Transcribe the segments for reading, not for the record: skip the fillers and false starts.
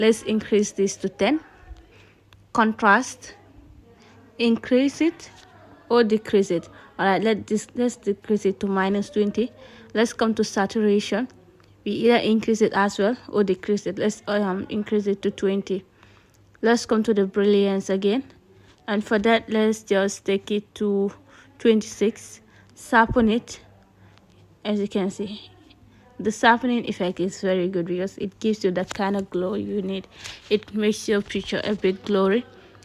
let's increase this to 10. Contrast, increase it or decrease it. All right, let's decrease it to -20. Let's come to saturation. We either increase it as well or decrease it. Let's increase it to 20. Let's come to the brilliance again, and for that let's just take it to 26. Sharpen it. As you can see, the sharpening effect is very good because it gives you that kind of glow you need. It makes your picture a bit glowy.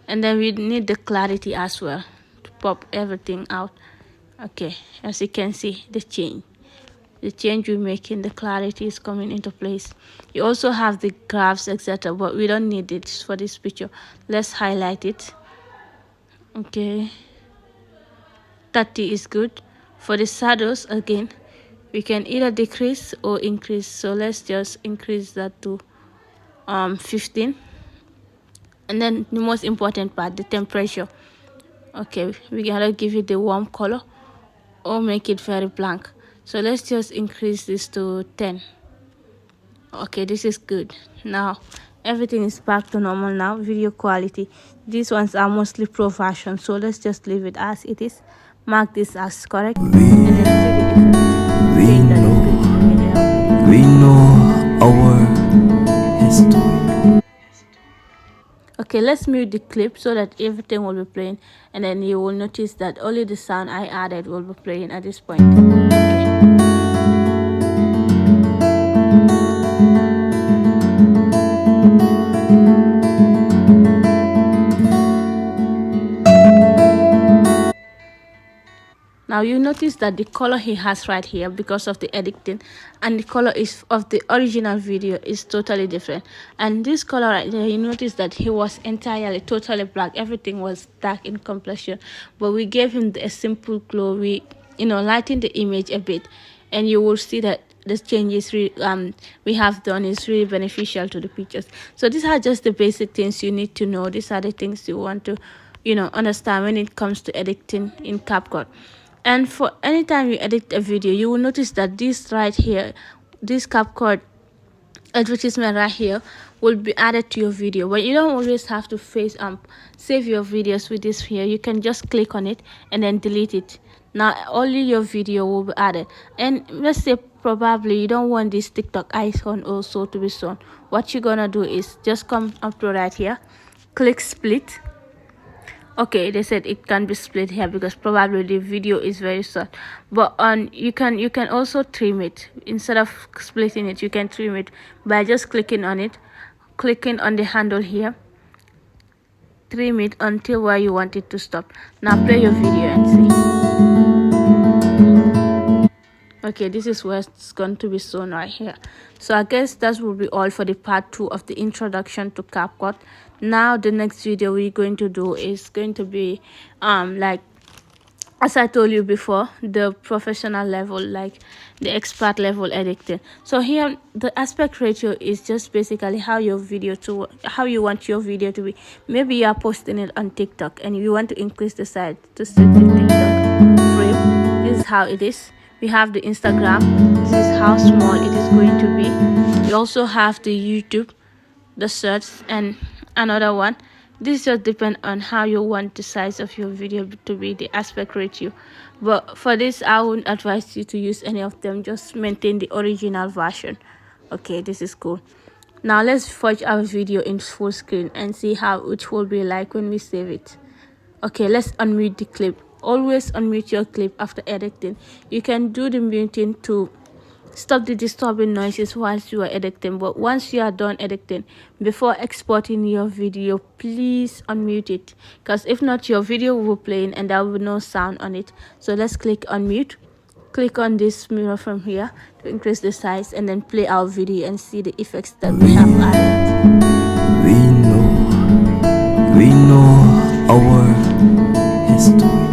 And then we need the clarity as well to pop everything out. Okay, as you can see, the change we make in the clarity is coming into place. You also have the graphs, etc., but we don't need it for this picture. Let's highlight it. Okay, 30 is good. For the shadows, again, we can either decrease or increase. So let's just increase that to 15. And then the most important part, the temperature. Okay, we gotta give it the warm color or make it very blank. So let's just increase this to 10. Okay, this is good. Now everything is back to normal now. Video quality, these ones are mostly pro version, so let's just leave it as it is. Mark this as correct, and then see the we know our history. Okay, let's mute the clip so that everything will be playing, and then you will notice that only the sound I added will be playing at this point. Okay. Now you notice that the color he has right here, because of the editing, and the color is of the original video is totally different. And this color right there, you notice that he was entirely totally black. Everything was dark in complexion, but we gave him a simple glow. We lighten the image a bit, and you will see that the changes we have done is really beneficial to the pictures. So these are just the basic things you need to know. These are the things you want to understand when it comes to editing in CapCut. And for anytime you edit a video, you will notice that this right here, this CapCut advertisement right here, will be added to your video. But you don't always have to save your videos with this here. You can just click on it and then delete it. Now only your video will be added. And let's say probably you don't want this TikTok icon also to be shown. What you're gonna do is just come up to right here, click split. Okay, they said it can be split here because probably the video is very short, but you can also trim it. Instead of splitting it, you can trim it by just clicking on it, clicking on the handle here, trim it until where you want it to stop. Now play your video and see. Okay, this is where it's going to be shown right here. So I guess that will be all for the part 2 of the introduction to CapCut. Now the next video we're going to do is going to be like, as I told you before, the professional level, like the expert level editing. So here the aspect ratio is just basically how you want your video to be. Maybe you are posting it on TikTok and you want to increase the size to suit the TikTok frame. This is how it is. We have the Instagram. This is how small it is going to be. We also have the YouTube, the search, and another one. This just depends on how you want the size of your video to be, the aspect ratio. But for this, I wouldn't advise you to use any of them. Just maintain the original version. Okay, this is cool. Now let's watch our video in full screen and see how it will be like when we save it. Okay, let's unmute the clip. Always unmute your clip after editing. You can do the muting to stop the disturbing noises whilst you are editing, but once you are done editing, before exporting your video, please unmute it, because if not, your video will be playing and there will be no sound on it. So let's click unmute, click on this mirror from here to increase the size, and then play our video and see the effects that we have added. We know our history.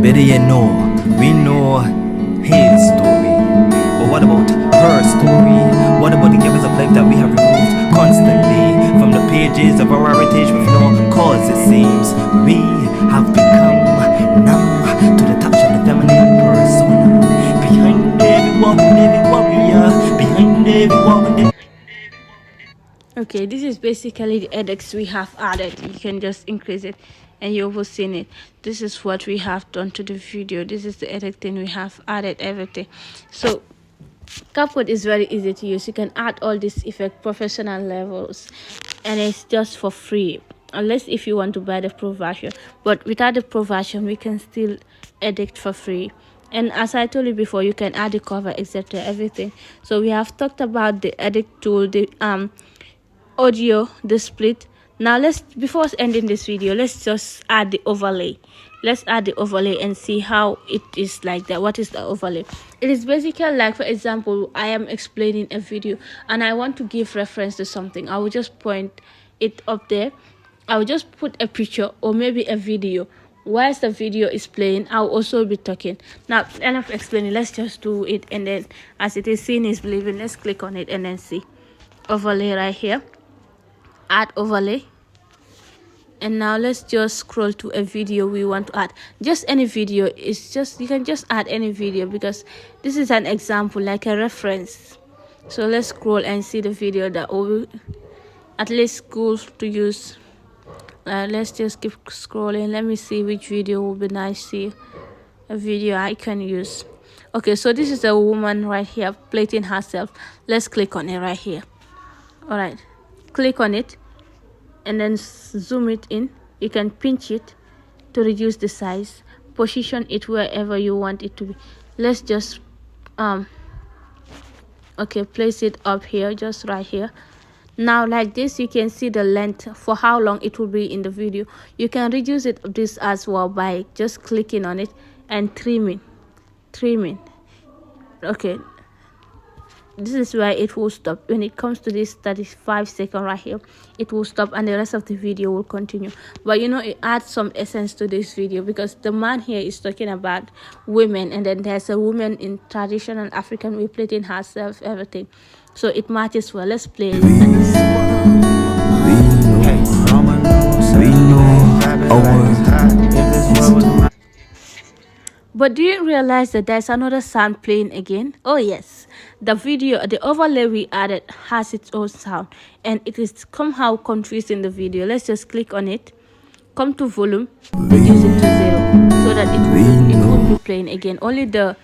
Better yet, we know his story. But what about her story? What about the givers of life that we have removed constantly from the pages of our heritage with no cause? It seems we have become numb to the touch of the feminine persona. Behind every woman, every warrior, behind every woman, Okay, this is basically the edits we have added. You can just increase it and you will see it. This is what we have done to the video. This is the editing we have added, everything. So CapCut is very easy to use. You can add all these effect professional levels, and it's just for free, unless if you want to buy the pro version. But without the pro version, we can still edit for free. And as I told you before, you can add the cover, etc., everything. So we have talked about the edit tool, the audio, the split. Now let's, before ending this video, let's just add the overlay. Let's add the overlay and see how it is like that. What is the overlay? It is basically like, for example, I am explaining a video and I want to give reference to something. I will just point it up there. I will just put a picture or maybe a video. Whilst the video is playing, I'll also be talking. Now, enough explaining, let's just do it. And then as it is, seeing is believing, let's click on it and then see overlay right here. Add overlay. And now let's just scroll to a video we want to add. Just any video. It's just, you can just add any video because this is an example, like a reference. So let's scroll and see the video that will at least cool to use. Let's just keep scrolling. Let me see which video will be nice. See a video I can use. Okay, so this is a woman right here plating herself. Let's click on it right here. All right, click on it and then zoom it in. You can pinch it to reduce the size, position it wherever you want it to be. Let's just okay, place it up here, just right here. Now like this, you can see the length for how long it will be in the video. You can reduce it this as well by just clicking on it and trimming. Okay, this is where it will stop. When it comes to this 35-second right here, it will stop and the rest of the video will continue. But you know, it adds some essence to this video because the man here is talking about women, and then there's a woman in traditional African way plating herself, everything. So it matches well. Let's play it. But do you realize that there's another sound playing again? Oh yes, the video, the overlay we added has its own sound and it is somehow confusing the video. Let's just click on it, come to volume, reduce it to 0 so that it won't be playing again. Only the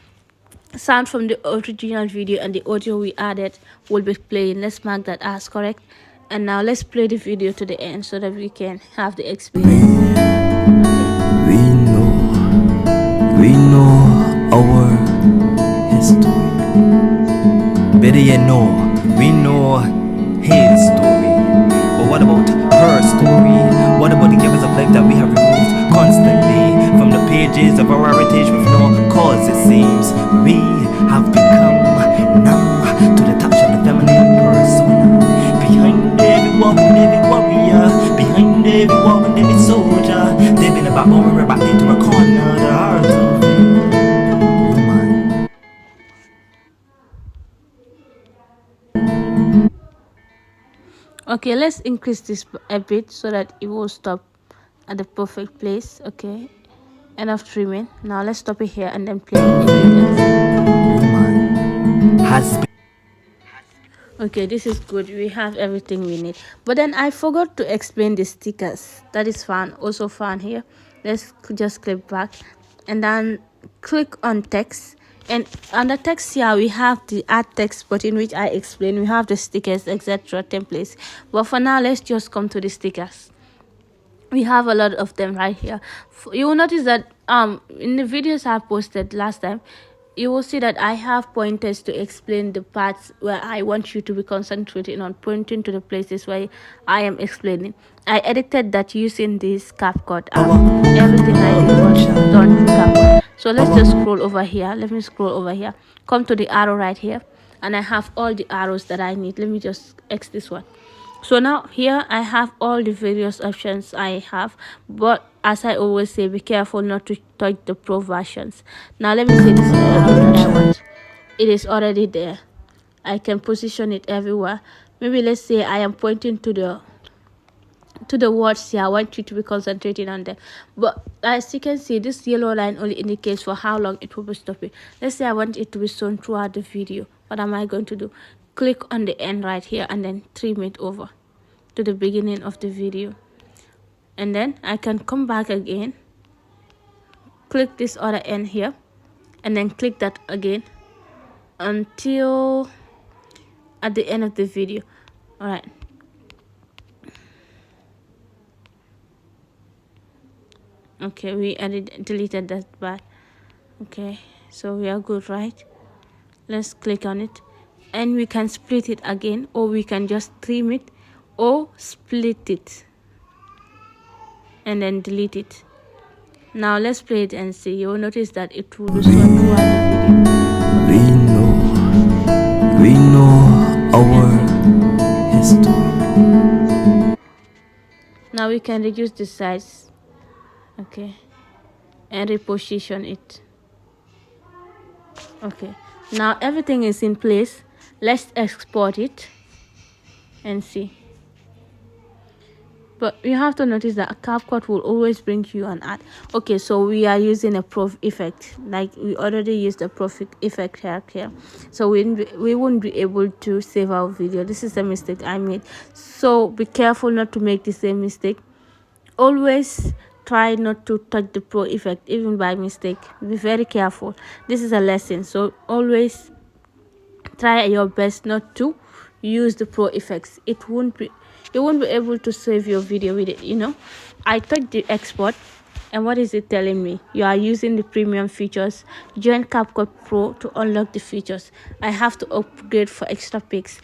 sound from the original video and the audio we added will be playing. Let's mark that as correct. And now let's play the video to the end so that we can have the experience. We know our history. Better yet, we know his story. But what about her story? What about the years of life that we have removed constantly from the pages of our heritage with no cause? It seems we have become numb to the touch of the feminine persona. Behind every woman, every warrior, behind every woman, every soldier, they've been about over back into a corner. The heart of a woman. Okay, let's increase this a bit so that it will stop at the perfect place. Okay, enough trimming. Now let's stop it here and then play it again. Woman has been. Okay, this is good. We have everything we need. But then I forgot to explain the stickers. That is fun. Also fun here. Let's just click back and then click on text. And under text here, we have the add text button, which I explained. We have the stickers, etc., templates. But for now, let's just come to the stickers. We have a lot of them right here. You will notice that in the videos I posted last time, you will see that I have pointers to explain the parts where I want you to be concentrating on, pointing to the places where I am explaining. I edited that using this CapCut. Everything I did was done through CapCut. So let's just scroll over here. Let me scroll over here. Come to the arrow right here. And I have all the arrows that I need. Let me just X this one. So now here I have all the various options I have, but as I always say, be careful not to touch the pro versions. Now let me say this is the arrow that I want. It is already there. I can position it everywhere. Maybe let's say I am pointing to the words here. I want you to be concentrating on them. But as you can see, this yellow line only indicates for how long it will be stopping. Let's say I want it to be shown throughout the video. What am I going to do? Click on the end right here and then trim it over. to the beginning of the video, and then I can come back again, click this other end here, and then click that again until at the end of the video. All right, okay, we deleted that part. Okay, so we are good, right? Let's click on it, and we can split it again, or we can just trim it or split it and then delete it. Now let's play it and see. You will notice that it will be short throughout the video. We know our history. Now we can reduce the size, okay, and reposition it. Okay, now everything is in place. Let's export it and see. But you have to notice that CapCut will always bring you an ad. Okay, so we are using a prof effect, like we already used a prof effect here, so we won't be able to save our video. This is a mistake I made, so be careful not to make the same mistake. Always try not to touch the pro effect even by mistake. Be very careful. This is a lesson, so always try your best not to use the pro effects. You won't be able to save your video with it. I touched the export, and what is it telling me? You are using the premium features. Join CapCut Pro to unlock the features. I have to upgrade for extra pics.